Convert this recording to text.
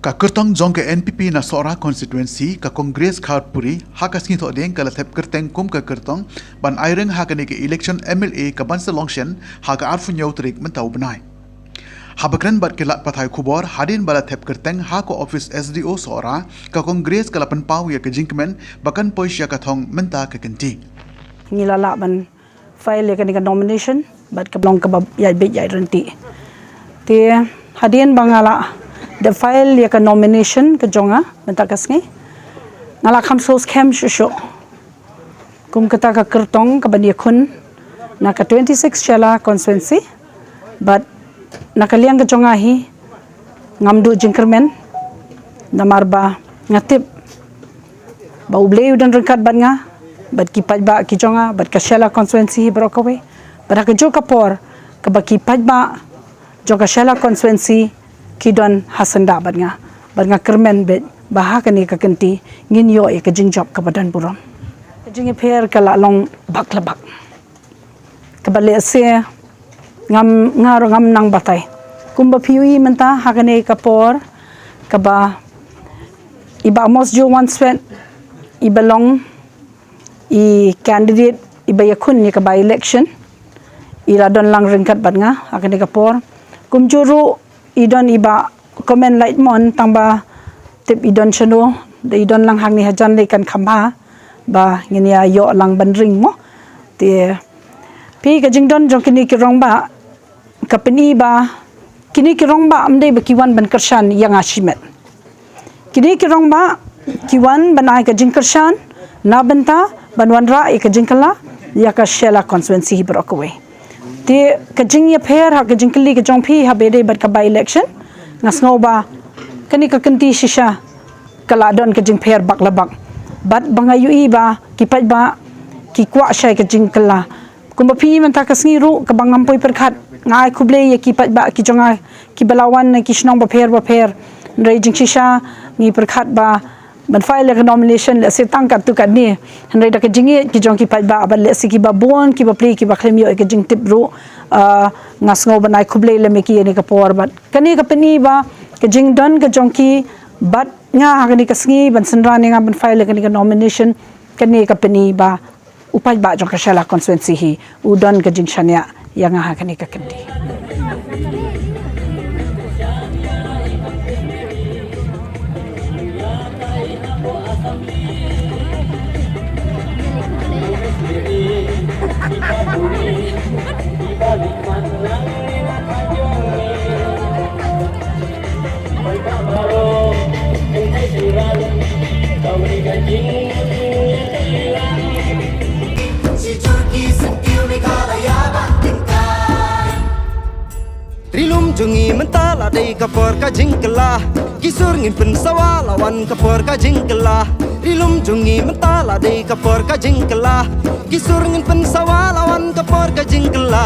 Ka kertong jong ke NPP na Sora constituency ka Kongres Kharpuri hakas ni thodeng ka lathep kerteng kum ka kertong ban aireng hakani ke election MLA ka bansa longshen haka arfu nyau trik mentau benai. Habakran bat ke lat pathai khubor hadin bala thep kerteng hako office SDO Sora ka Kongres ka lapan pau ya ke jingkmen bakan poisya ka thong menta ka kenti. Ngilala ban file ya ka nomination bat ka blong ka ya bit ya renti. Ti hadin bangala the file ya ka nomination ka jonga mentakas ngi ngala kham sos kem shusho kum kata ka kertong ka bani khun na ka 26 chala constituency but nakaliang ka jonga hi ngamdu jingkermen namarba ngatip ba uble udan rengkat bat nga bat ki pajba ki jonga bat ka chala constituency hi brokawe bat ka jo kapor ka ba ki pajba jo ka chala constituency kidon hasanda bat nga kermen bet bahaka ni ka kenti ngin yo e ka jingjop ka badan burom ka jingi pher ka la long bak labak ka bale se ngam ngaro ngam nang batay kumba piwi menta hakane ka por ka ba iba mos jo one sweat iba long I candidate iba yakun ni ka ba election ira don lang ringkat bat nga hakane ka por kumjuru idon iba comment light mon tangba tip idon chano de idon lang hang ni hajan le kan khamba ba nginia yo lang bandring mo te pi ka jingdon jong kini ki rong ba kapni ba kini ki rong ba amde ba kiwan ban kershan yang ashimet kini ki rong ba kiwan banai ka jingkershan na benta banwan ra ka jingkala ya ka shela constituency hi brokwe ti kajing ya pher ha kajing kli ka jong phi ha bede bat ka by election ngas ngau ba kani ka kanti shisha kala don kajing pher bak labak bat banga yu I ba ki pat ba ki kwa shai kajing kala kumba phi man ta kasngi ru ka bangam poi perkhat ngai khuble ye ki pat ba ki jonga ki balawan ki shnong ba pher rei jing shisha ni perkhat ba ban file ka nomination le se tangkat tu kan ni handai da ka jingi ki jong ki pat ba ba le se ki ba bon ki ba play ki ba khlem yo ka jing tip ru ngas ngo banai khuble le me ki ni ka por bat kani ka pani ba ka jing don ka jong ki bat nga ka ni ka sngi ban sanra ni nga ban file ka ni ka nomination kani ka pani ba upai ba jong ka shala constituency hi u don ka jing shania yang nga ka ni ka kendi Rilum jungi mentala dei kapor ka jingkela kisur ngin pen sawala wan kapor ka jingkela Rilum jungi mentala dei kapor ka jingkela kisur ngin pen sawala wan kapor ka jingkela